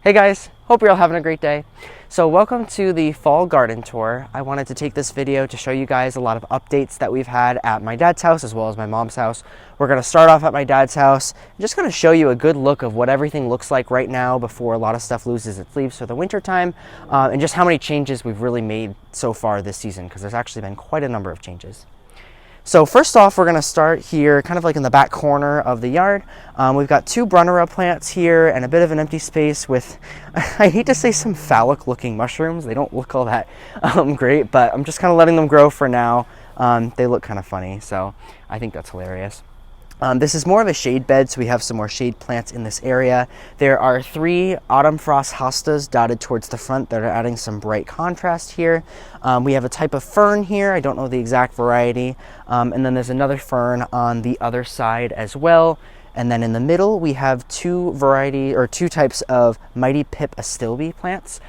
Hey guys, hope you're all having a great day. So welcome to the fall garden tour. I wanted to take this video to show you guys a lot of updates that we've had at my dad's house as well as my mom's house. We're going to start off at my dad's house. I'm just going to show you a good look of what everything looks like right now before a lot of stuff loses its leaves for the winter time, and just how many changes we've really made so far this season, because there's actually been quite a number of changes. So first off, we're going to start here kind of like in the back corner of the yard. We've got two Brunnera plants here and a bit of an empty space with, I hate to say, some phallic looking mushrooms. They don't look all that great, but I'm just kind of letting them grow for now. They look kind of funny, so I think that's hilarious. This is more of a shade bed, so we have some more shade plants in this area. There are 3 autumn frost hostas dotted towards the front that are adding some bright contrast here. We have a type of fern here. I don't know the exact variety. And then there's another fern on the other side as well. And then in the middle, we have two types of Mighty Pip astilbe plants.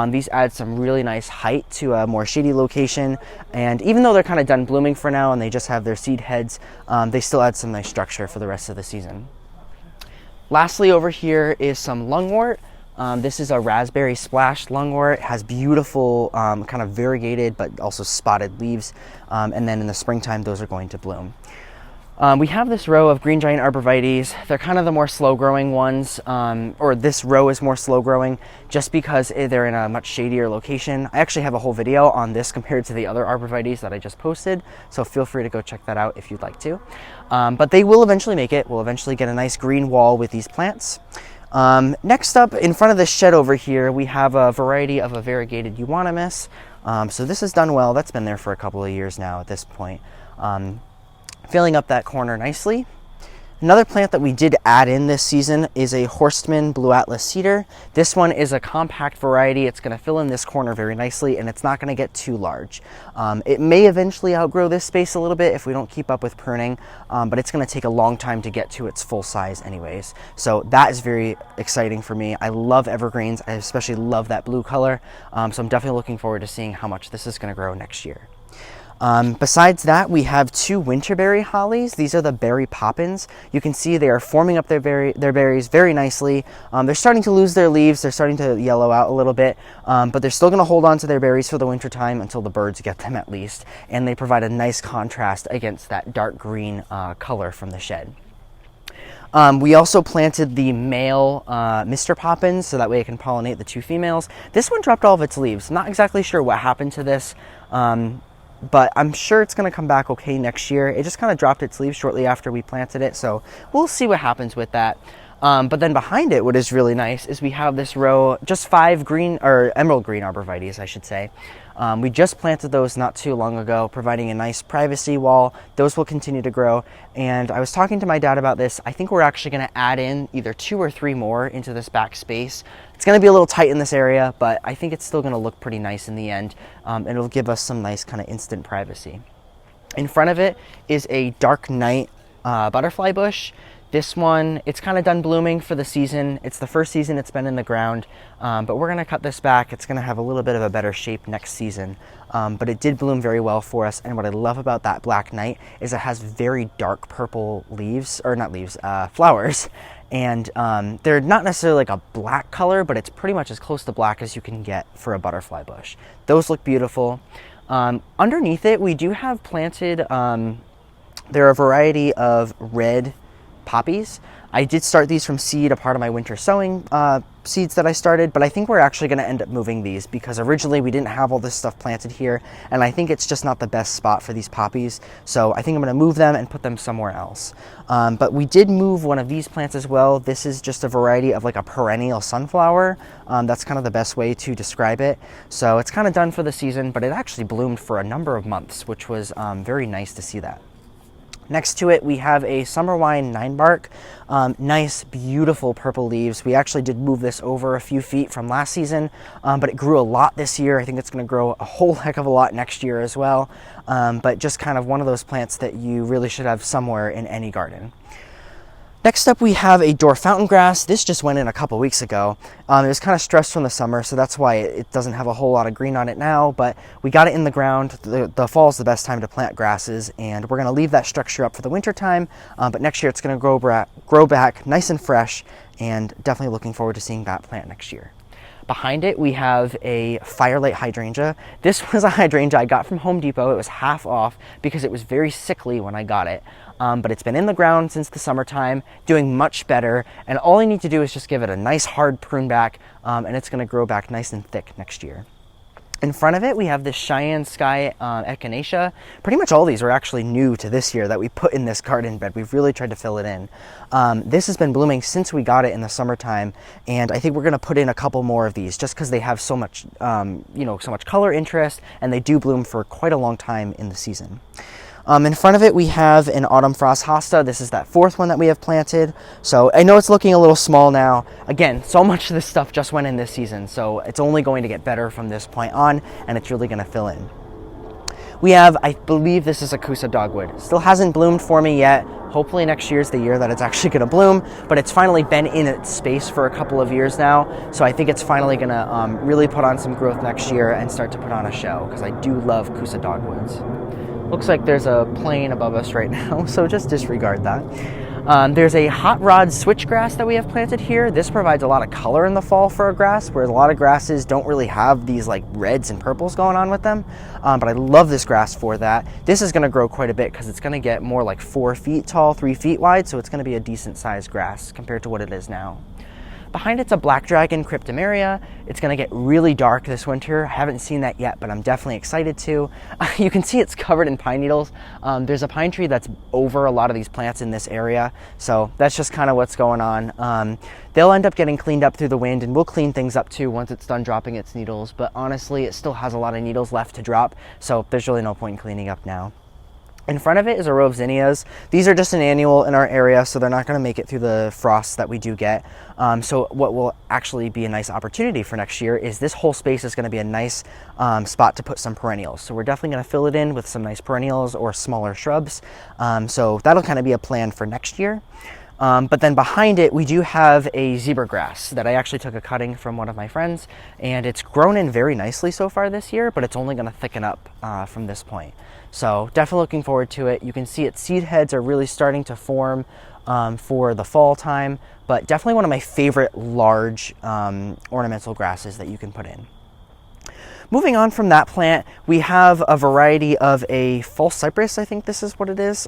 These add some really nice height to a more shady location. And even though they're kind of done blooming for now and they just have their seed heads, they still add some nice structure for the rest of the season. Lastly, over here is some lungwort. This is a raspberry splash lungwort. It has beautiful kind of variegated but also spotted leaves. And then in the springtime, those are going to bloom. We have this row of green giant arborvitaes. They're kind of the more slow growing ones, or this row is more slow growing just because they're in a much shadier location. I actually have a whole video on this compared to the other arborvitaes that I just posted, so feel free to go check that out if you'd like to. But they will eventually make it. We'll eventually get a nice green wall with these plants. Next up, in front of this shed over here, we have a variety of a variegated euonymus. So this has done well. That's been there for a couple of years now at this point. Filling up that corner nicely. Another plant that we did add in this season is a Horstman Blue Atlas cedar. This one is a compact variety. It's going to fill in this corner very nicely, and it's not going to get too large. It may eventually outgrow this space a little bit if we don't keep up with pruning, but it's going to take a long time to get to its full size anyways. So that is very exciting for me. I love evergreens. I especially love that blue color. So I'm definitely looking forward to seeing how much this is going to grow next year. Besides that, we have 2 winterberry hollies. These are the berry poppins. You can see they are forming up their berries very nicely. They're starting to lose their leaves. They're starting to yellow out a little bit, but they're still going to hold on to their berries for the winter time until the birds get them at least. And they provide a nice contrast against that dark green color from the shed. We also planted the male Mr. Poppins, so that way it can pollinate the 2 females. This one dropped all of its leaves. Not exactly sure what happened to this. But I'm sure it's going to come back okay next year. It just kind of dropped its leaves shortly after we planted it, so we'll see what happens with that. But then behind it, what is really nice is we have this row, just 5 green, or emerald green arborvitaes, I should say. We just planted those not too long ago, providing a nice privacy wall. Those will continue to grow. And I was talking to my dad about this. I think we're actually going to add in either 2 or 3 more into this back space. It's going to be a little tight in this area, but I think it's still going to look pretty nice in the end. And it'll give us some nice kind of instant privacy. In front of it is a dark night butterfly bush. This one, it's kind of done blooming for the season. It's the first season it's been in the ground, but we're gonna cut this back. It's gonna have a little bit of a better shape next season, but it did bloom very well for us. And what I love about that black knight is it has very dark purple leaves, or not leaves, flowers. And they're not necessarily like a black color, but it's pretty much as close to black as you can get for a butterfly bush. Those look beautiful. Underneath it, we do have planted, there are a variety of red poppies. I did start these from seed, a part of my winter sowing seeds that I started, but I think we're actually going to end up moving these because originally we didn't have all this stuff planted here, and I think it's just not the best spot for these poppies, so I think I'm going to move them and put them somewhere else. But we did move one of these plants as well. This is just a variety of like a perennial sunflower. That's kind of the best way to describe it. So it's kind of done for the season, but it actually bloomed for a number of months, which was very nice to see that. Next to it, we have a summer wine 9-bark. Nice, beautiful purple leaves. We actually did move this over a few feet from last season, but it grew a lot this year. I think it's going to grow a whole heck of a lot next year as well. But just kind of one of those plants that you really should have somewhere in any garden. Next up, we have a door fountain grass. This just went in a couple weeks ago. It was kind of stressed from the summer, so that's why it doesn't have a whole lot of green on it now, but we got it in the ground. The fall is the best time to plant grasses, and we're going to leave that structure up for the winter time, but next year it's going to grow back nice and fresh, and definitely looking forward to seeing that plant next year. Behind it, we have a firelight hydrangea. This was a hydrangea I got from Home Depot. It was half off because it was very sickly when I got it. But it's been in the ground since the summertime, doing much better. And all I need to do is just give it a nice hard prune back, and it's gonna grow back nice and thick next year. In front of it, we have this Cheyenne Sky Echinacea. Pretty much all these were actually new to this year that we put in this garden bed. We've really tried to fill it in. This has been blooming since we got it in the summertime, and I think we're gonna put in a couple more of these just because they have so much, so much color interest, and they do bloom for quite a long time in the season. In front of it, we have an autumn frost hosta. This is that fourth one that we have planted. So I know it's looking a little small now. Again, so much of this stuff just went in this season, so it's only going to get better from this point on, and it's really gonna fill in. We have, I believe this is a Kusa dogwood. Still hasn't bloomed for me yet. Hopefully next year's the year that it's actually gonna bloom, but it's finally been in its space for a couple of years now. So I think it's finally gonna really put on some growth next year and start to put on a show, because I do love Kusa dogwoods. Looks like there's a plane above us right now, so just disregard that. There's a hot rod switchgrass that we have planted here. This provides a lot of color in the fall for a grass, whereas a lot of grasses don't really have these like reds and purples going on with them. But I love this grass for that. This is gonna grow quite a bit because it's gonna get more like 4 feet tall, 3 feet wide, so it's gonna be a decent sized grass compared to what it is now. Behind it's a black dragon cryptomeria. It's gonna get really dark this winter. I haven't seen that yet, but I'm definitely excited to. You can see it's covered in pine needles. There's a pine tree that's over a lot of these plants in this area, so that's just kind of what's going on. They'll end up getting cleaned up through the wind, and we'll clean things up too once it's done dropping its needles, but honestly, it still has a lot of needles left to drop, so there's really no point in cleaning up now. In front of it is a row of zinnias. These are just an annual in our area, so they're not going to make it through the frosts that we do get. So what will actually be a nice opportunity for next year is this whole space is going to be a nice spot to put some perennials. So we're definitely going to fill it in with some nice perennials or smaller shrubs. So that'll kind of be a plan for next year. But then behind it, we do have a zebra grass that I actually took a cutting from one of my friends, and it's grown in very nicely so far this year, but it's only going to thicken up from this point. So definitely looking forward to it. You can see its seed heads are really starting to form for the fall time, but definitely one of my favorite large ornamental grasses that you can put in. Moving on from that plant, we have a variety of a false cypress. I think this is what it is.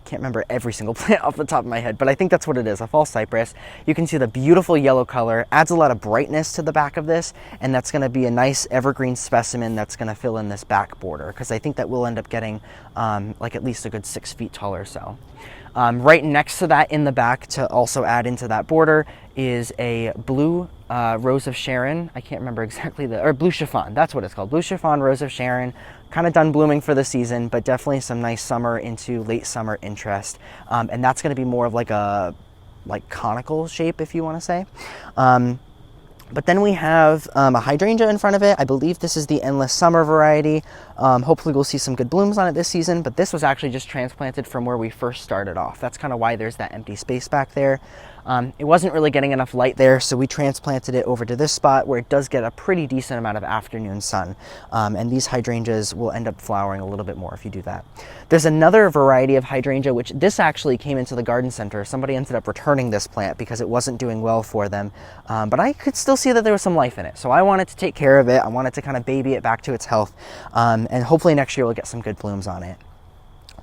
Can't remember every single plant off the top of my head, but I think that's what it is, a false cypress. You can see the beautiful yellow color, adds a lot of brightness to the back of this, and that's gonna be a nice evergreen specimen that's gonna fill in this back border, because I think that we'll end up getting like at least a good 6 feet tall or so. Right next to that in the back to also add into that border is a blue Rose of Sharon. I can't remember exactly or blue chiffon, that's what it's called. Blue chiffon Rose of Sharon, kind of done blooming for the season, but definitely some nice summer into late summer interest. And that's gonna be more of like a conical shape, if you wanna say. But then we have a hydrangea in front of it. I believe this is the Endless Summer variety. Hopefully we'll see some good blooms on it this season, but this was actually just transplanted from where we first started off. That's kind of why there's that empty space back there. It wasn't really getting enough light there, so we transplanted it over to this spot where it does get a pretty decent amount of afternoon sun. And these hydrangeas will end up flowering a little bit more if you do that. There's another variety of hydrangea, which this actually came into the garden center. Somebody ended up returning this plant because it wasn't doing well for them. But I could still see that there was some life in it. So I wanted to take care of it. I wanted to kind of baby it back to its health. And hopefully next year we'll get some good blooms on it.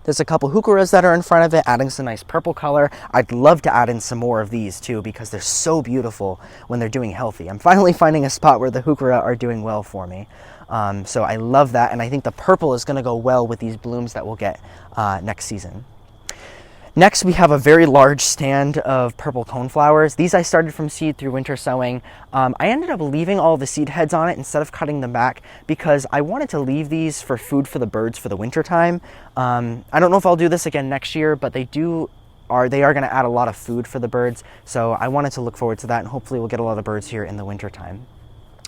There's a couple heucheras that are in front of it, adding some nice purple color. I'd love to add in some more of these too, because they're so beautiful when they're doing healthy. I'm finally finding a spot where the heuchera are doing well for me. So I love that, and I think the purple is gonna go well with these blooms that we'll get next season. Next, we have a very large stand of purple coneflowers. These I started from seed through winter sowing. I ended up leaving all the seed heads on it instead of cutting them back because I wanted to leave these for food for the birds for the winter time. I don't know if I'll do this again next year, but they are going to add a lot of food for the birds. So I wanted to look forward to that, and hopefully we'll get a lot of birds here in the winter time.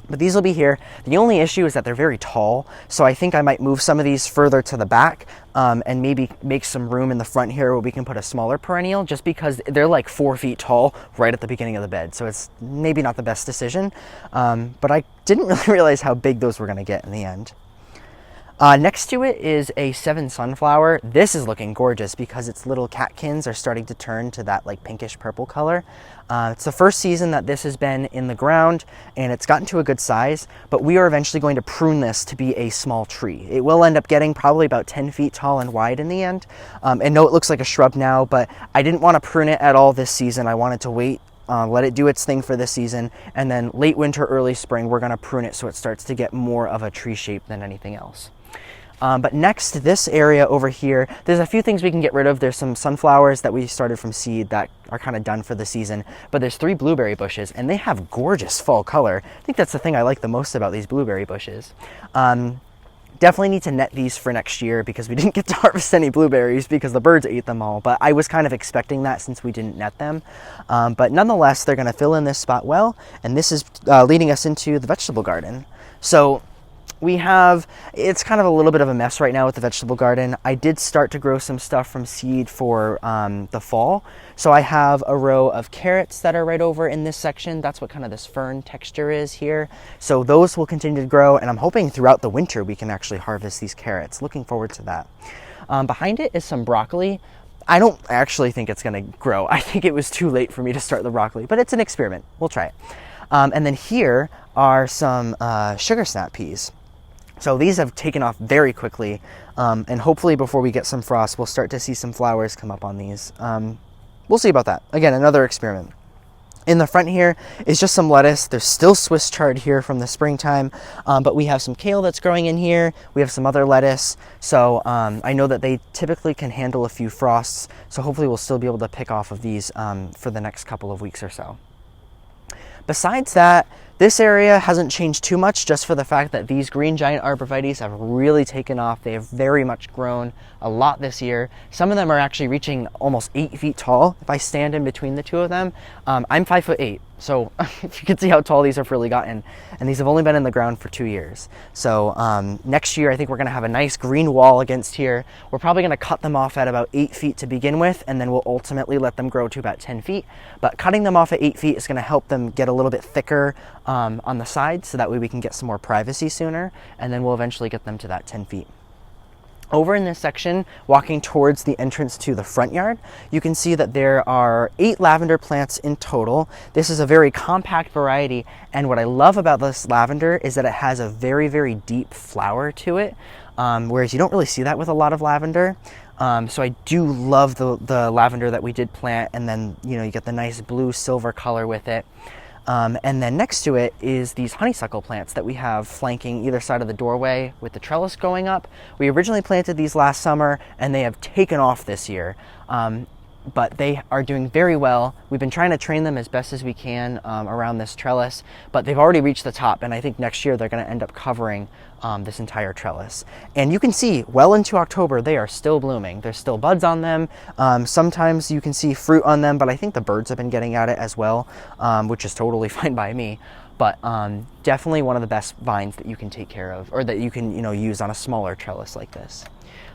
But these will be here. The only issue is that they're very tall, so I think I might move some of these further to the back and maybe make some room in the front here where we can put a smaller perennial, just because they're like 4 feet tall right at the beginning of the bed. So it's maybe not the best decision, but I didn't really realize how big those were going to get in the end. Next to it is a 7 sunflower. This is looking gorgeous because its little catkins are starting to turn to that like pinkish purple color. It's the first season that this has been in the ground, and it's gotten to a good size, but we are eventually going to prune this to be a small tree. It will end up getting probably about 10 feet tall and wide in the end. And no, it looks like a shrub now, but I didn't want to prune it at all this season. I wanted to wait, let it do its thing for this season, and then late winter, early spring, we're going to prune it so it starts to get more of a tree shape than anything else. But next to this area over here, there's a few things we can get rid of. There's some sunflowers that we started from seed that are kind of done for the season, but there's 3 blueberry bushes, and they have gorgeous fall color. I think that's the thing I like the most about these blueberry bushes. Definitely need to net these for next year because we didn't get to harvest any blueberries because the birds ate them all, but I was kind of expecting that since we didn't net them. But nonetheless, they're going to fill in this spot well, and this is leading us into the vegetable garden. So we have, it's kind of a little bit of a mess right now with the vegetable garden. I did start to grow some stuff from seed for the fall. So I have a row of carrots that are right over in this section. That's what kind of this fern texture is here. So those will continue to grow, and I'm hoping throughout the winter we can actually harvest these carrots. Looking forward to that. Behind it is some broccoli. I don't actually think it's going to grow. I think it was too late for me to start the broccoli, but it's an experiment. We'll try it. And then here are some sugar snap peas. So these have taken off very quickly, and hopefully before we get some frost, we'll start to see some flowers come up on these. We'll see about that. Again, another experiment. In the front here is just some lettuce. There's still Swiss chard here from the springtime, but we have some kale that's growing in here. We have some other lettuce. So I know that they typically can handle a few frosts, so hopefully we'll still be able to pick off of these for the next couple of weeks or so. Besides that, this area hasn't changed too much, just for the fact that these green giant arborvitaes have really taken off. They have very much grown a lot this year. Some of them are actually reaching almost 8 feet tall. If I stand in between the two of them, I'm 5'8", so if you can see how tall these have really gotten. And these have only been in the ground for 2 years. So next year, I think we're gonna have a nice green wall against here. We're probably gonna cut them off at about 8 feet to begin with, and then we'll ultimately let them grow to about 10 feet. But cutting them off at 8 feet is gonna help them get a little bit thicker on the side, so that way we can get some more privacy sooner, and then we'll eventually get them to that 10 feet. Over in this section, walking towards the entrance to the front yard, you can see that there are 8 lavender plants in total. This is a very compact variety, and what I love about this lavender is that it has a very, very deep flower to it, whereas you don't really see that with a lot of lavender. So I do love the lavender that we did plant, and then you get the nice blue silver color with it. And then next to it is these honeysuckle plants that we have flanking either side of the doorway with the trellis going up. We originally planted these last summer, and they have taken off this year. But they are doing very well. We've been trying to train them as best as we can around this trellis, but they've already reached the top, and I think next year they're going to end up covering this entire trellis. And you can see well into October they are still blooming. There's still buds on them. Sometimes you can see fruit on them, but I think the birds have been getting at it as well, which is totally fine by me. But definitely one of the best vines that you can take care of, or that you can use on a smaller trellis like this.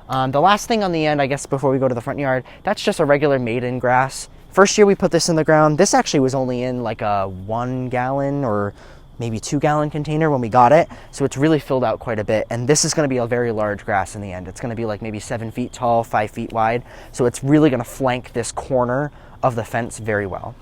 The last thing on the end, I guess, before we go to the front yard, that's just a regular maiden grass. First year we put this in the ground, this actually was only in like a 1 gallon or maybe 2 gallon container when we got it. So it's really filled out quite a bit. And this is going to be a very large grass in the end. It's going to be like maybe 7 feet tall, 5 feet wide. So it's really going to flank this corner of the fence very well.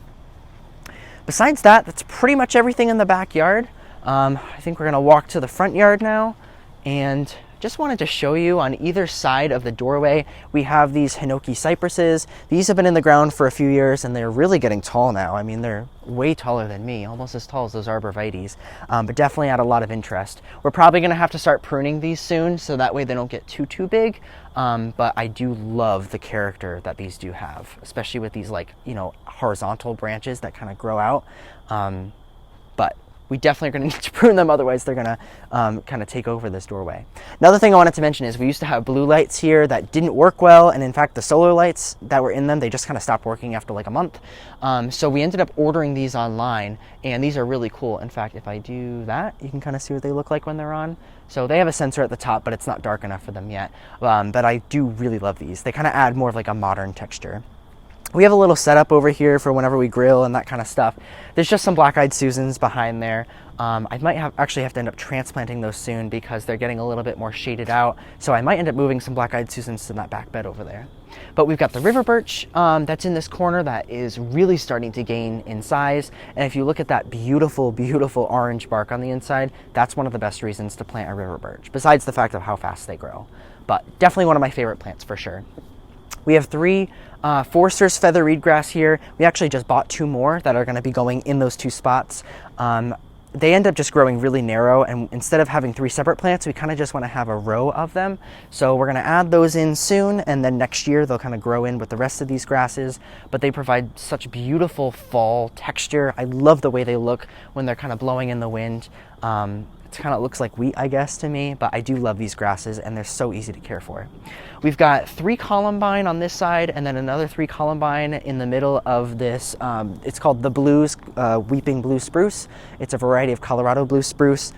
Besides that, that's pretty much everything in the backyard. I think we're going to walk to the front yard now, and just wanted to show you on either side of the doorway, we have these hinoki cypresses. These have been in the ground for a few years, and they're really getting tall now. I mean, they're way taller than me, almost as tall as those arborvitaes, but definitely add a lot of interest. We're probably gonna have to start pruning these soon, so that way they don't get too big, but I do love the character that these do have, especially with these horizontal branches that kind of grow out. But we definitely are going to need to prune them, otherwise they're going to kind of take over this doorway. Another thing I wanted to mention is we used to have blue lights here that didn't work well, and in fact the solar lights that were in them, they just kind of stopped working after like a month. So we ended up ordering these online, and these are really cool. In fact, if I do that, you can kind of see what they look like when they're on. So they have a sensor at the top, but it's not dark enough for them yet. But I do really love these. They kind of add more of like a modern texture. We have a little setup over here for whenever we grill and that kind of stuff. There's just some black-eyed Susans behind there. I might actually have to end up transplanting those soon because they're getting a little bit more shaded out. So I might end up moving some black-eyed Susans to that back bed over there. But we've got the river birch that's in this corner that is really starting to gain in size. And if you look at that beautiful, beautiful orange bark on the inside, that's one of the best reasons to plant a river birch, besides the fact of how fast they grow. But definitely one of my favorite plants for sure. We have 3 Forster's feather reed grass here. We actually just bought 2 more that are going to be going in those 2 spots. They end up just growing really narrow, and instead of having 3 separate plants, we kind of just want to have a row of them. So we're going to add those in soon, and then next year they'll kind of grow in with the rest of these grasses. But they provide such beautiful fall texture. I love the way they look when they're kind of blowing in the wind. It kind of looks like wheat, I guess, to me, but I do love these grasses and they're so easy to care for. We've got 3 columbine on this side and then another 3 columbine in the middle of this. It's called the Blues, Weeping Blue Spruce. It's a variety of Colorado blue spruce.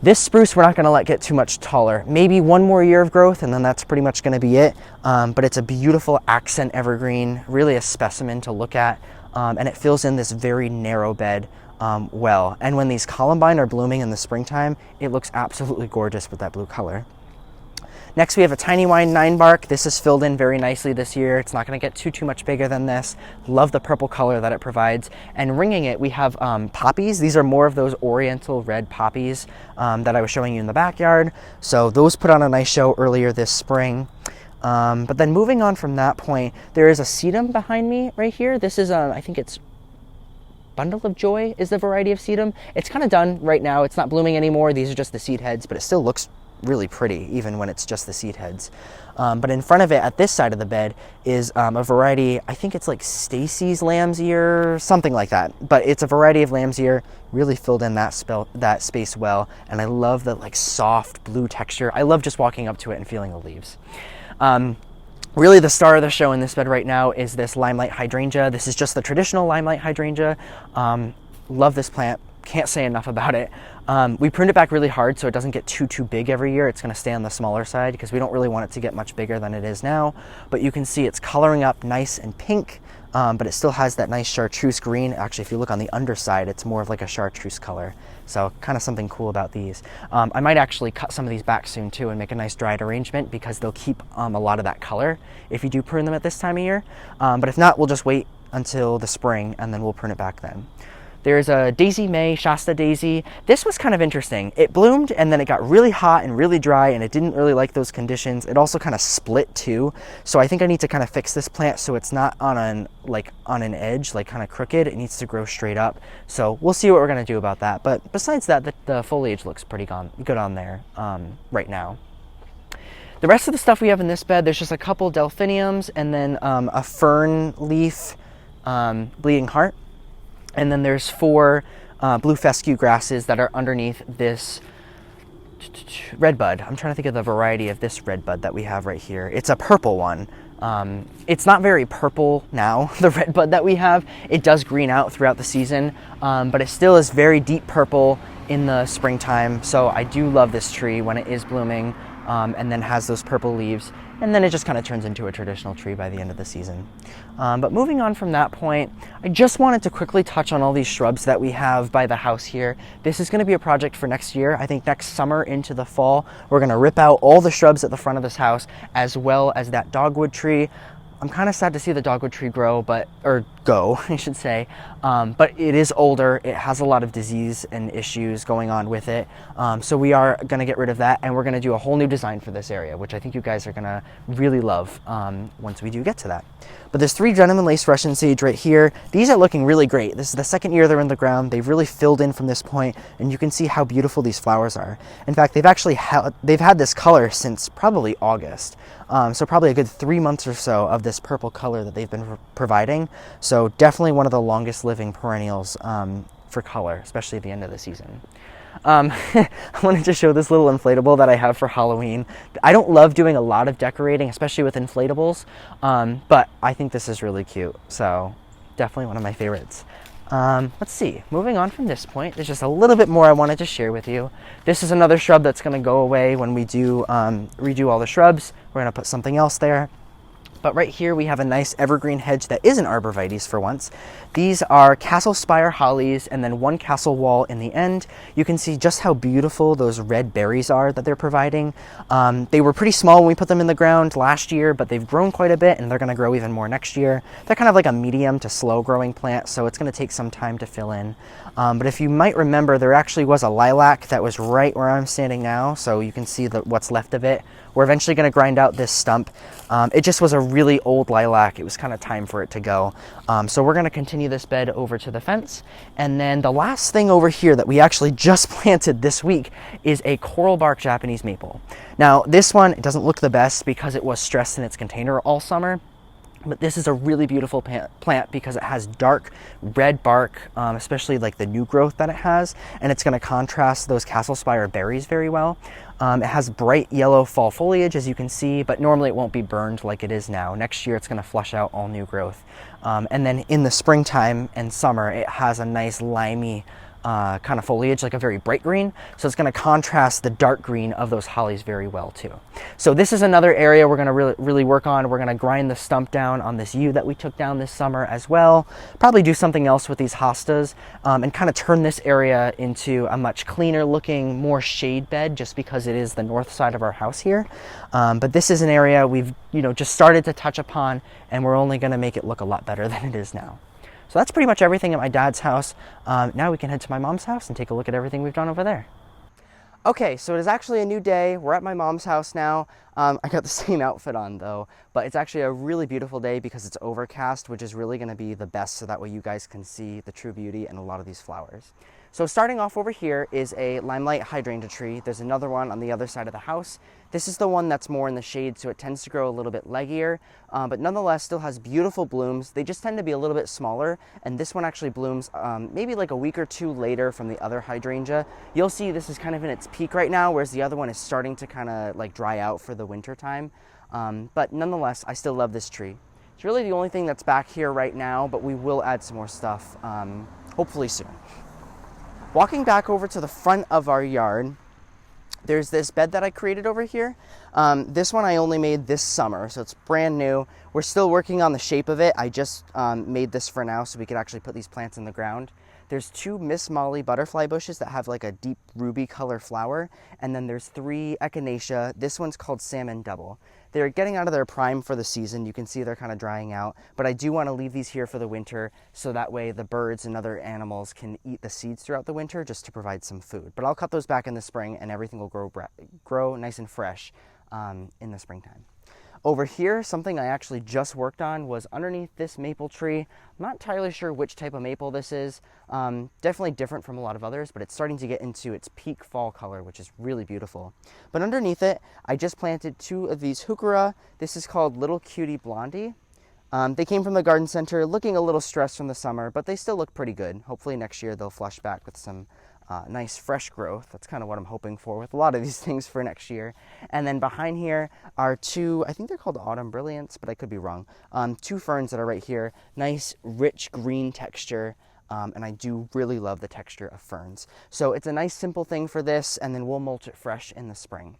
This spruce we're not going to let get too much taller. Maybe 1 more year of growth and then that's pretty much going to be it. But it's a beautiful accent evergreen, really a specimen to look at. And it fills in this very narrow bed well. And when these columbine are blooming in the springtime, it looks absolutely gorgeous with that blue color. Next we have a tiny wine 9-bark. This is filled in very nicely this year. It's not going to get too much bigger than this. Love the purple color that it provides. And ringing it, we have poppies. These are more of those oriental red poppies that I was showing you in the backyard. So those put on a nice show earlier this spring. But then moving on from that point, there is a sedum behind me right here. This is, I think it's Bundle of Joy is the variety of sedum. It's kind of done right now. It's not blooming anymore. These are just the seed heads, but it still looks really pretty even when it's just the seed heads. But in front of it at this side of the bed is a variety, I think it's like Stacy's lamb's ear, something like that. But it's a variety of lamb's ear, really filled in that space well. And I love the like soft blue texture. I love just walking up to it and feeling the leaves. Really the star of the show in this bed right now is this limelight hydrangea. This is just the traditional limelight hydrangea. Love this plant, can't say enough about it. We pruned it back really hard so it doesn't get too big every year. It's going to stay on the smaller side because we don't really want it to get much bigger than it is now. But you can see it's coloring up nice and pink, but it still has that nice chartreuse green. Actually, if you look on the underside, it's more of like a chartreuse color. So kind of something cool about these. I might actually cut some of these back soon too and make a nice dried arrangement because they'll keep a lot of that color if you do prune them at this time of year. But if not, we'll just wait until the spring and then we'll prune it back then. There's a Daisy May, Shasta Daisy. This was kind of interesting. It bloomed and then it got really hot and really dry and it didn't really like those conditions. It also kind of split too. So I think I need to kind of fix this plant so it's not on an edge, like kind of crooked. It needs to grow straight up. So we'll see what we're going to do about that. But besides that, the foliage looks pretty good on there right now. The rest of the stuff we have in this bed, there's just a couple delphiniums and then a fern leaf bleeding heart. And then there's 4 blue fescue grasses that are underneath this redbud. I'm trying to think of the variety of this redbud that we have right here. It's a purple one. It's not very purple now, the redbud that we have. It does green out throughout the season, but it still is very deep purple in the springtime. So I do love this tree when it is blooming and then has those purple leaves. And then it just kind of turns into a traditional tree by the end of the season. But moving on from that point, I just wanted to quickly touch on all these shrubs that we have by the house here. This is going to be a project for next year. I think next summer into the fall, we're going to rip out all the shrubs at the front of this house, as well as that dogwood tree. I'm kind of sad to see the dogwood tree go, I should say. But it is older. It has a lot of disease and issues going on with it. So we are going to get rid of that, and we're going to do a whole new design for this area, which I think you guys are going to really love once we do get to that. But there's 3 Gentleman Lace Russian Sage right here. These are looking really great. This is the 2nd year they're in the ground. They've really filled in from this point, and you can see how beautiful these flowers are. In fact, they've had this color since probably August. So probably a good 3 months or so of this purple color that they've been providing. So definitely one of the longest living perennials for color, especially at the end of the season. I wanted to show this little inflatable that I have for Halloween. I don't love doing a lot of decorating, especially with inflatables, but I think this is really cute. So definitely one of my favorites. Let's see, moving on from this point, there's just a little bit more I wanted to share with you. This is another shrub that's going to go away when we do redo all the shrubs. We're going to put something else there. But right here we have a nice evergreen hedge that is an arborvitae for once. These are castle spire hollies and then one castle wall in the end. You can see just how beautiful those red berries are that they're providing. They were pretty small when we put them in the ground last year, but they've grown quite a bit and they're going to grow even more next year. They're kind of like a medium to slow growing plant, so it's going to take some time to fill in. But if you might remember, there actually was a lilac that was right where I'm standing now, so you can see what's left of it. We're eventually going to grind out this stump. It just was a really old lilac. It was kind of time for it to go. So we're going to continue this bed over to the fence. And then the last thing over here that we actually just planted this week is a coral bark Japanese maple. Now this one, it doesn't look the best because it was stressed in its container all summer. But this is a really beautiful plant because it has dark red bark, especially like the new growth that it has, and it's going to contrast those castle spire berries very well. It has bright yellow fall foliage, as you can see, but normally it won't be burned like it is now. Next year it's going to flush out all new growth. And then in the springtime and summer, it has a nice limey kind of foliage, like a very bright green. So it's going to contrast the dark green of those hollies very well too. So this is another area we're going to really work on. We're going to grind the stump down on this yew that we took down this summer as well. Probably do something else with these hostas and kind of turn this area into a much cleaner looking, more shade bed, just because it is the north side of our house here. But this is an area we've just started to touch upon, and we're only going to make it look a lot better than it is now. So that's pretty much everything at my dad's house. Now we can head to my mom's house and take a look at everything we've done over there. Okay, so it is actually a new day. We're at my mom's house now. I got the same outfit on though, but it's actually a really beautiful day because it's overcast, which is really going to be the best, so that way you guys can see the true beauty and a lot of these flowers. So starting off over here is a limelight hydrangea tree. There's another one on the other side of the house. This is the one that's more in the shade, so it tends to grow a little bit leggier, but nonetheless still has beautiful blooms. They just tend to be a little bit smaller, and this one actually blooms maybe like a week or two later from the other hydrangea. You'll see this is kind of in its peak right now, whereas the other one is starting to kind of like dry out for the winter time. But nonetheless, I still love this tree. It's really the only thing that's back here right now, but we will add some more stuff hopefully soon. Walking back over to the front of our yard, there's this bed that I created over here. This one I only made this summer, so it's brand new. We're still working on the shape of it. I just made this for now so we could actually put these plants in the ground. There's 2 Miss Molly butterfly bushes that have like a deep ruby color flower, and then there's 3 echinacea. This one's called Salmon Double. They're getting out of their prime for the season. You can see they're kind of drying out, but I do want to leave these here for the winter so that way the birds and other animals can eat the seeds throughout the winter, just to provide some food. But I'll cut those back in the spring and everything will grow nice and fresh in the springtime. Over here, something I actually just worked on was underneath this maple tree. I'm not entirely sure which type of maple this is. Definitely different from a lot of others, but it's starting to get into its peak fall color, which is really beautiful. But underneath it, I just planted 2 of these heuchera. This is called Little Cutie Blondie. They came from the garden center looking a little stressed from the summer, but they still look pretty good. Hopefully next year they'll flush back with some nice fresh growth. That's kind of what I'm hoping for with a lot of these things for next year. And then behind here are 2, I think they're called Autumn Brilliants, but I could be wrong. 2 ferns that are right here. Nice, rich green texture. And I do really love the texture of ferns. So it's a nice simple thing for this, and then we'll mulch it fresh in the spring.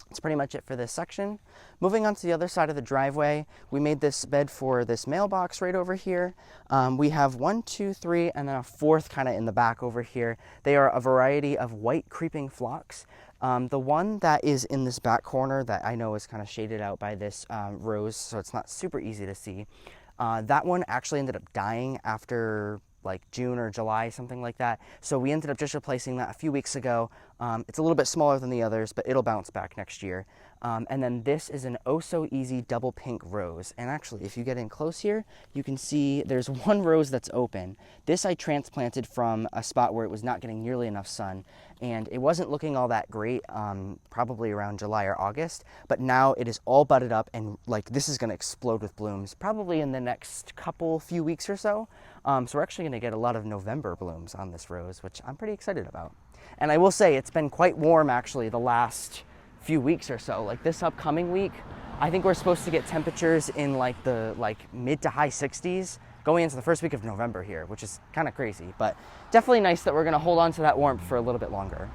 That's pretty much it for this section. Moving on to the other side of the driveway, we made this bed for this mailbox right over here. We have 1, 2, 3, and then a 4th kind of in the back over here. They are a variety of white creeping phlox. The one that is in this back corner that I know is kind of shaded out by this rose, so it's not super easy to see. That one actually ended up dying after like June or July, something like that. So we ended up just replacing that a few weeks ago. It's a little bit smaller than the others, but it'll bounce back next year. And then this is an Oh So Easy double pink rose. And actually, if you get in close here, you can see there's 1 rose that's open. This I transplanted from a spot where it was not getting nearly enough sun, and it wasn't looking all that great, probably around July or August, but now it is all budded up, and like this is gonna explode with blooms, probably in the next few weeks or so. So we're actually gonna get a lot of November blooms on this rose, which I'm pretty excited about. And I will say it's been quite warm actually the last few weeks or so. Like this upcoming week, I think we're supposed to get temperatures in like the mid to high 60s going into the first week of November here, which is kind of crazy, but definitely nice that we're gonna hold on to that warmth for a little bit longer.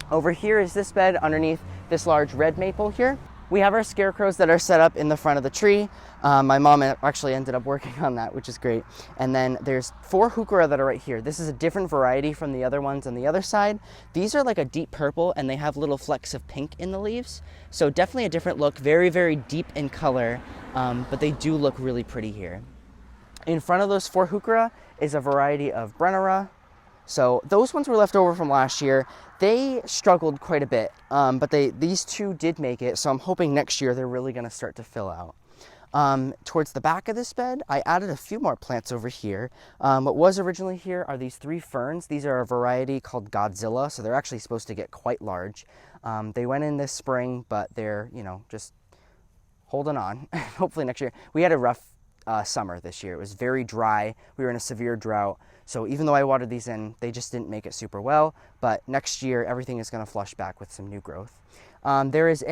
Over here is this bed underneath this large red maple here. We have our scarecrows that are set up in the front of the tree. My mom actually ended up working on that, which is great. And then there's 4 heuchera that are right here. This is a different variety from the other ones on the other side. These are like a deep purple, and they have little flecks of pink in the leaves. So definitely a different look, very, very deep in color, but they do look really pretty here. In front of those 4 heuchera is a variety of Brennera. So those ones were left over from last year. They struggled quite a bit, but these 2 did make it, so I'm hoping next year they're really going to start to fill out. Towards the back of this bed, I added a few more plants over here. What was originally here are these 3 ferns. These are a variety called Godzilla, so they're actually supposed to get quite large. They went in this spring, but they're, just holding on. Hopefully next year. We had a rough summer this year. It was very dry. We were in a severe drought. So even though I watered these in, they just didn't make it super well. But next year, everything is going to flush back with some new growth. There is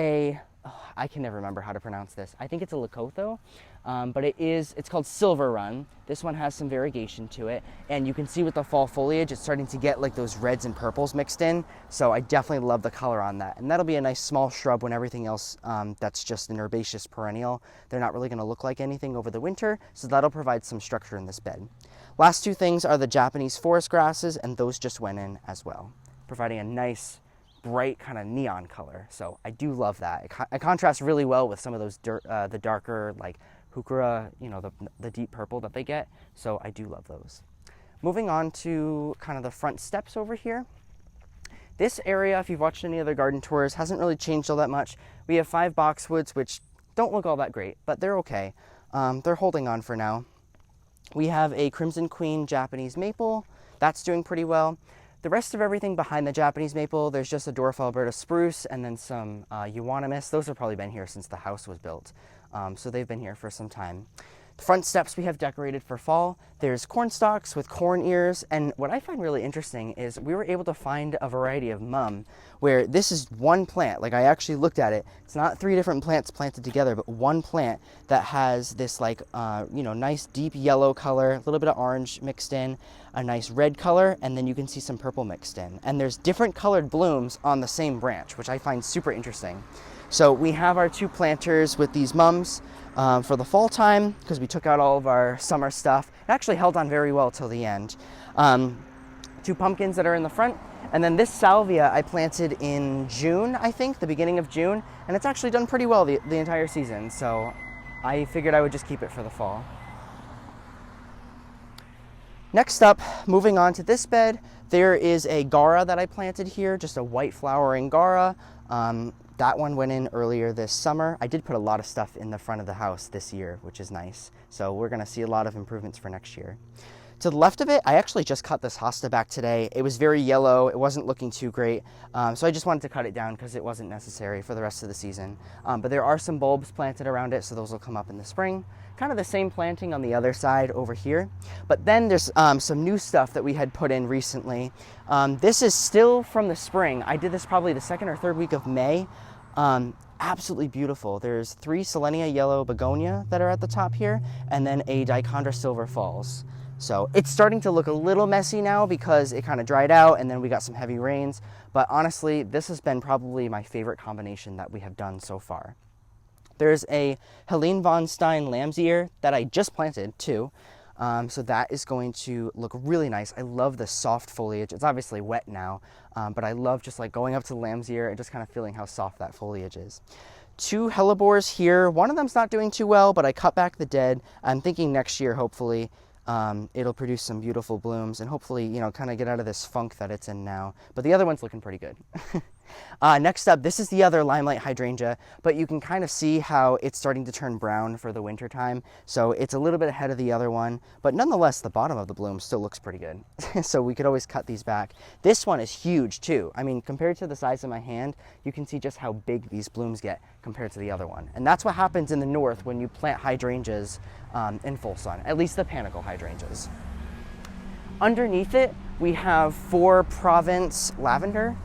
I can never remember how to pronounce this. I think it's a Lakotho, but it's called Silver Run. This one has some variegation to it. And you can see with the fall foliage, it's starting to get like those reds and purples mixed in. So I definitely love the color on that. And that'll be a nice small shrub when everything else that's just an herbaceous perennial. They're not really going to look like anything over the winter. So that'll provide some structure in this bed. Last 2 things are the Japanese forest grasses, and those just went in as well, providing a nice, bright kind of neon color. So I do love that. It contrasts really well with some of those the darker like heuchera, the deep purple that they get. So I do love those. Moving on to kind of the front steps over here. This area, if you've watched any other garden tours, hasn't really changed all that much. We have 5 boxwoods, which don't look all that great, but they're okay. They're holding on for now. We have a Crimson Queen Japanese maple. That's doing pretty well. The rest of everything behind the Japanese maple, there's just a dwarf Alberta spruce and then some euonymus. Those have probably been here since the house was built. So they've been here for some time. The front steps we have decorated for fall. There's corn stalks with corn ears, and what I find really interesting is we were able to find a variety of mum where this is one plant. Like, I actually looked at it. It's not 3 different plants planted together, but one plant that has this like nice deep yellow color, a little bit of orange mixed in, a nice red color, and then you can see some purple mixed in. And there's different colored blooms on the same branch, which I find super interesting. So we have our 2 planters with these mums for the fall time, because we took out all of our summer stuff. It actually held on very well till the end. 2 pumpkins that are in the front, and then this salvia I planted in June, I think, the beginning of June, and it's actually done pretty well the entire season, so I figured I would just keep it for the fall. Next up, moving on to this bed, there is a Gara that I planted here, just a white flowering Gara. That one went in earlier this summer. I did put a lot of stuff in the front of the house this year, which is nice. So we're going to see a lot of improvements for next year. To the left of it, I actually just cut this hosta back today. It was very yellow. It wasn't looking too great. So I just wanted to cut it down because it wasn't necessary for the rest of the season. But there are some bulbs planted around it, so those will come up in the spring. Kind of the same planting on the other side over here. But then there's some new stuff that we had put in recently. This is still from the spring. I did this probably the 2nd or 3rd week of May. Absolutely beautiful. There's 3 Selenia yellow begonia that are at the top here, and then a Dichondra silver falls. So it's starting to look a little messy now because it kind of dried out and then we got some heavy rains. But honestly, this has been probably my favorite combination that we have done so far. There's a Helene von Stein lamb's ear that I just planted too. So that is going to look really nice. I love the soft foliage. It's obviously wet now, but I love just like going up to the lamb's ear and just kind of feeling how soft that foliage is. 2 hellebores here. One of them's not doing too well, but I cut back the dead. I'm thinking next year, hopefully, it'll produce some beautiful blooms and hopefully, kind of get out of this funk that it's in now. But the other one's looking pretty good. Next up, this is the other limelight hydrangea, but you can kind of see how it's starting to turn brown for the winter time. So it's a little bit ahead of the other one, but nonetheless, the bottom of the bloom still looks pretty good. So we could always cut these back. This one is huge too. I mean, compared to the size of my hand, you can see just how big these blooms get compared to the other one. And that's what happens in the north when you plant hydrangeas in full sun, at least the panicle hydrangeas. Underneath it, we have 4 Provence lavender.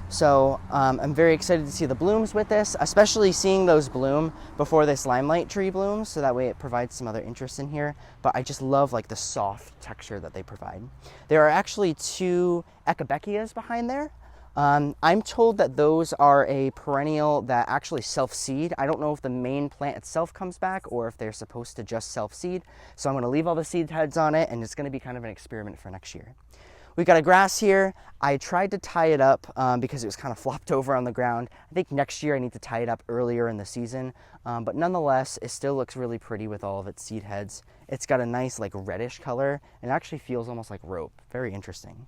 So I'm very excited to see the blooms with this, especially seeing those bloom before this limelight tree blooms, so that way it provides some other interest in here. But I just love like the soft texture that they provide. There are actually 2 echinacea behind there. I'm told that those are a perennial that actually self-seed. I don't know if the main plant itself comes back or if they're supposed to just self-seed. So I'm going to leave all the seed heads on it, and it's going to be kind of an experiment for next year. We've got a grass here. I tried to tie it up because it was kind of flopped over on the ground. I think next year I need to tie it up earlier in the season, but nonetheless, it still looks really pretty with all of its seed heads. It's got a nice like reddish color, and it actually feels almost like rope. Very interesting.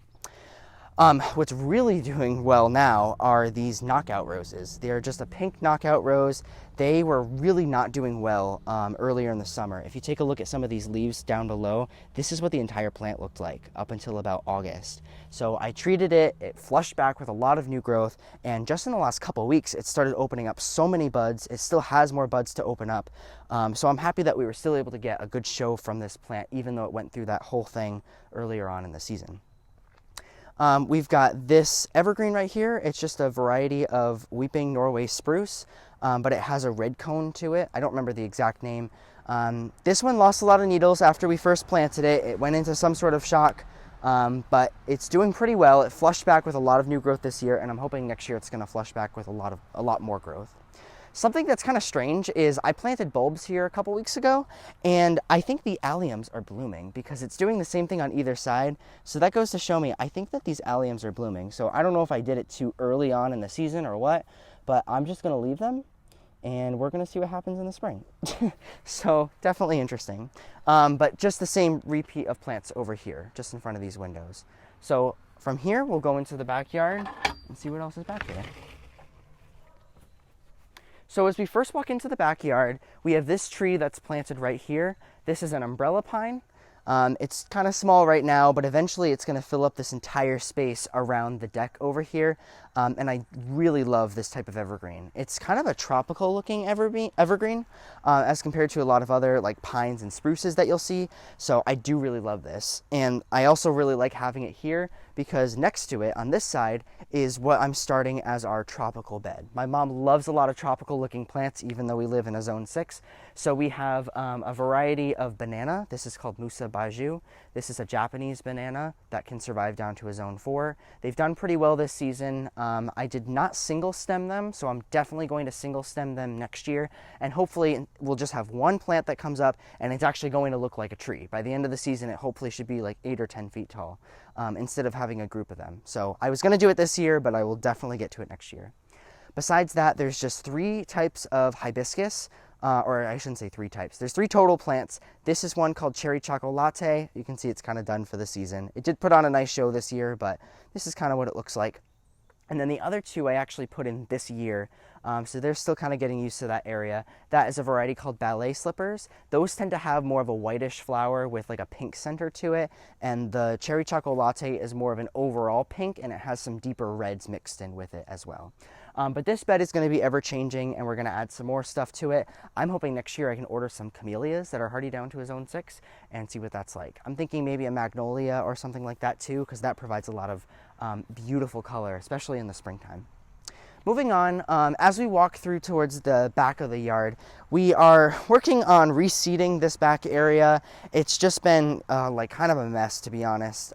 What's really doing well now are these knockout roses. They're just a pink knockout rose. They were really not doing well earlier in the summer. If you take a look at some of these leaves down below, this is what the entire plant looked like up until about August. So I treated it, it flushed back with a lot of new growth, and just in the last couple of weeks, it started opening up so many buds. It still has more buds to open up. So I'm happy that we were still able to get a good show from this plant, even though it went through that whole thing earlier on in the season. We've got this evergreen right here. It's just a variety of weeping Norway spruce, but it has a red cone to it. I don't remember the exact name. This one lost a lot of needles after we first planted it. It went into some sort of shock, but it's doing pretty well. It flushed back with a lot of new growth this year, and I'm hoping next year it's going to flush back with a lot more growth. Something that's kind of strange is I planted bulbs here a couple weeks ago, and I think the alliums are blooming because it's doing the same thing on either side. So that goes to show me, I think that these alliums are blooming. So I don't know if I did it too early on in the season or what, but I'm just going to leave them and we're going to see what happens in the spring. So definitely interesting. But just the same repeat of plants over here, just in front of these windows. So from here, we'll go into the backyard and see what else is back here. So as we first walk into the backyard, we have this tree that's planted right here. This is an umbrella pine. It's kind of small right now, but eventually it's going to fill up this entire space around the deck over here. And I really love this type of evergreen. It's kind of a tropical looking evergreen as compared to a lot of other like pines and spruces that you'll see. So I do really love this. And I also really like having it here because next to it on this side is what I'm starting as our tropical bed. My mom loves a lot of tropical looking plants, even though we live in a zone 6. So we have a variety of banana. This is called Musa Baju. This is a Japanese banana that can survive down to a zone 4. They've done pretty well this season. I did not single stem them, so I'm definitely going to single stem them next year. And hopefully we'll just have one plant that comes up and it's actually going to look like a tree. By the end of the season, it hopefully should be like 8 or 10 feet tall instead of having a group of them. So I was going to do it this year, but I will definitely get to it next year. Besides that, there's just 3 types of hibiscus. Or I shouldn't say 3 types. There's 3 total plants. This is one called Cherry Chocolate. You can see it's kind of done for the season. It did put on a nice show this year, but this is kind of what it looks like. And then the other 2 I actually put in this year, so they're still kind of getting used to that area. That is a variety called ballet slippers. Those tend to have more of a whitish flower with like a pink center to it, and the Cherry Chocolate is more of an overall pink, and it has some deeper reds mixed in with it as well. But this bed is going to be ever changing, and we're going to add some more stuff to it. I'm hoping next year I can order some camellias that are hardy down to a zone 6 and see what that's like. I'm thinking maybe a magnolia or something like that too, because that provides a lot of beautiful color, especially in the springtime. Moving on, as we walk through towards the back of the yard, we are working on reseeding this back area. It's just been like kind of a mess, to be honest.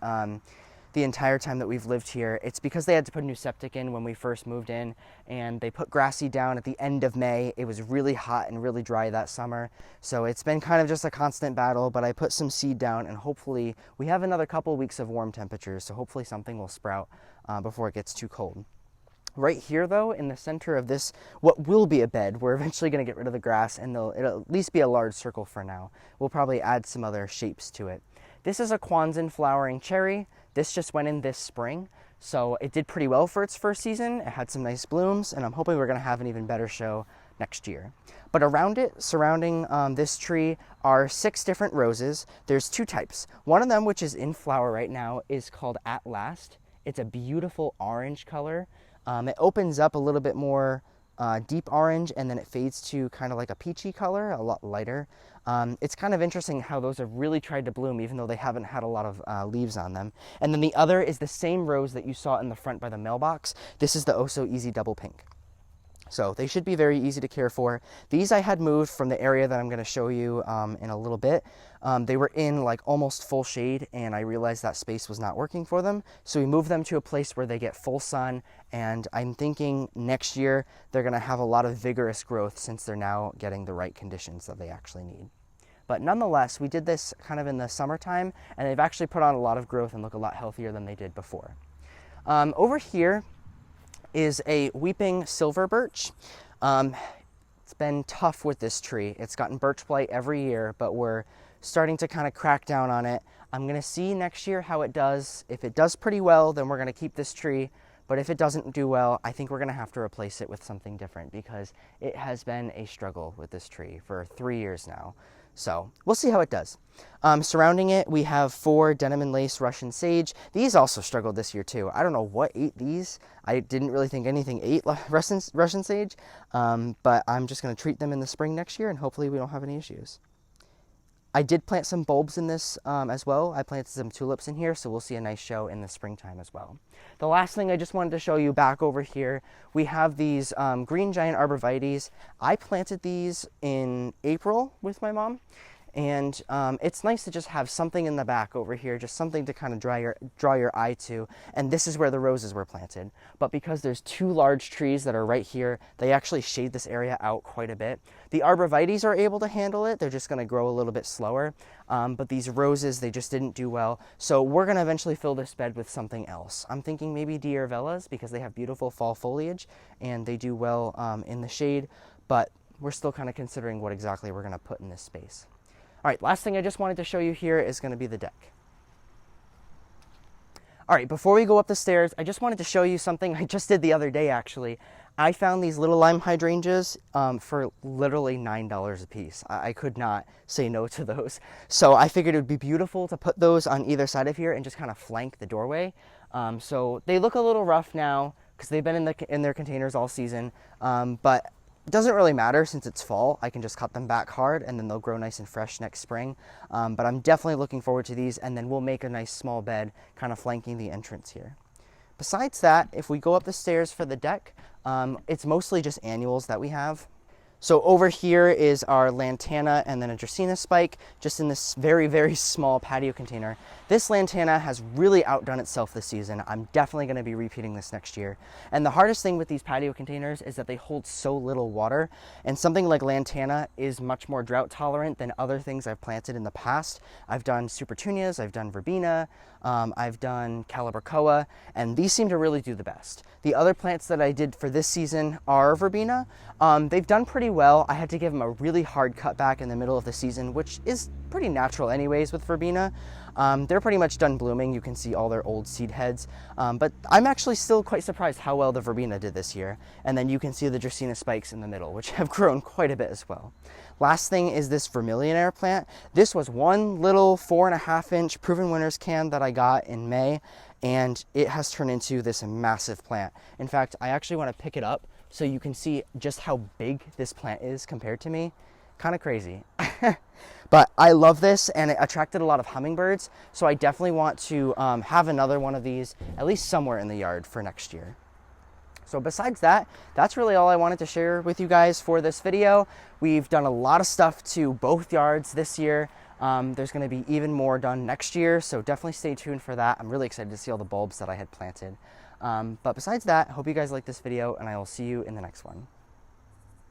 The entire time that we've lived here. It's because they had to put a new septic in when we first moved in, and they put grass seed down at the end of May. It was really hot and really dry that summer, so it's been kind of just a constant battle, but I put some seed down, and hopefully we have another couple weeks of warm temperatures, so hopefully something will sprout before it gets too cold. Right here, though, in the center of this, what will be a bed, we're eventually going to get rid of the grass, and it'll at least be a large circle for now. We'll probably add some other shapes to it. This is a Kwanzan flowering cherry. This just went in this spring, so it did pretty well for its first season. It had some nice blooms, and I'm hoping we're going to have an even better show next year. But around it, surrounding this tree, are 6 different roses. There's 2 types. One of them, which is in flower right now, is called At Last. It's a beautiful orange color. It opens up a little bit more deep orange, and then it fades to kind of like a peachy color, a lot lighter. It's kind of interesting how those have really tried to bloom even though they haven't had a lot of leaves on them. And then the other is the same rose that you saw in the front by the mailbox. This is the Oh So Easy Double Pink. So they should be very easy to care for. These I had moved from the area that I'm going to show you in a little bit. They were in like almost full shade, and I realized that space was not working for them. So we moved them to a place where they get full sun, and I'm thinking next year they're going to have a lot of vigorous growth since they're now getting the right conditions that they actually need. But nonetheless, we did this kind of in the summertime, and they've actually put on a lot of growth and look a lot healthier than they did before. Over here is a weeping silver birch. It's been tough with this tree. It's gotten birch blight every year, but we're starting to kind of crack down on it. I'm gonna see next year how it does. If it does pretty well, then we're gonna keep this tree. But if it doesn't do well, I think we're gonna have to replace it with something different because it has been a struggle with this tree for 3 years now. So we'll see how it does. Surrounding it, we have 4 denim and lace Russian sage. These also struggled this year too. I don't know what ate these. I didn't really think anything ate Russian sage, but I'm just gonna treat them in the spring next year and hopefully we don't have any issues. I did plant some bulbs in this as well. I planted some tulips in here, so we'll see a nice show in the springtime as well. The last thing I just wanted to show you back over here, we have these green giant arborvitaes. I planted these in April with my mom, and it's nice to just have something in the back over here, just something to kind of draw your eye to. And this is where the roses were planted. But because there's 2 large trees that are right here, they actually shade this area out quite a bit. The arborvitaes are able to handle it. They're just going to grow a little bit slower. But these roses, they just didn't do well. So we're going to eventually fill this bed with something else. I'm thinking maybe Diervellas because they have beautiful fall foliage and they do well in the shade. But we're still kind of considering what exactly we're going to put in this space. All right, last thing I just wanted to show you here is going to be the deck. All right, before we go up the stairs, I just wanted to show you something I just did the other day, actually. I found these little lime hydrangeas for literally $9 a piece. I could not say no to those. So I figured it would be beautiful to put those on either side of here and just kind of flank the doorway. So they look a little rough now because they've been in their containers all season, but it doesn't really matter since it's fall. I can just cut them back hard and then they'll grow nice and fresh next spring. But I'm definitely looking forward to these, and then we'll make a nice small bed kind of flanking the entrance here. Besides that, if we go up the stairs for the deck, it's mostly just annuals that we have. So over here is our lantana and then a dracaena spike, just in this very, very small patio container. This lantana has really outdone itself this season. I'm definitely going to be repeating this next year. And the hardest thing with these patio containers is that they hold so little water. And something like lantana is much more drought tolerant than other things I've planted in the past. I've done supertunias, I've done verbena, I've done calibrachoa, and these seem to really do the best. The other plants that I did for this season are verbena. They've done pretty well. I had to give them a really hard cutback in the middle of the season, which is pretty natural anyways with verbena. They're pretty much done blooming. You can see all their old seed heads, but I'm actually still quite surprised how well the verbena did this year. And then you can see the dracaena spikes in the middle, which have grown quite a bit as well. Last thing is this vermillionaire plant. This was one little 4.5-inch Proven Winners can that I got in May, and it has turned into this massive plant. In fact, I actually want to pick it up so you can see just how big this plant is compared to me. Kind of crazy. But I love this, and it attracted a lot of hummingbirds, so I definitely want to have another one of these at least somewhere in the yard for next year. So besides that, that's really all I wanted to share with you guys for this video. We've done a lot of stuff to both yards this year. There's going to be even more done next year, so definitely stay tuned for that. I'm really excited to see all the bulbs that I had planted. But besides that, I hope you guys like this video, and I will see you in the next one.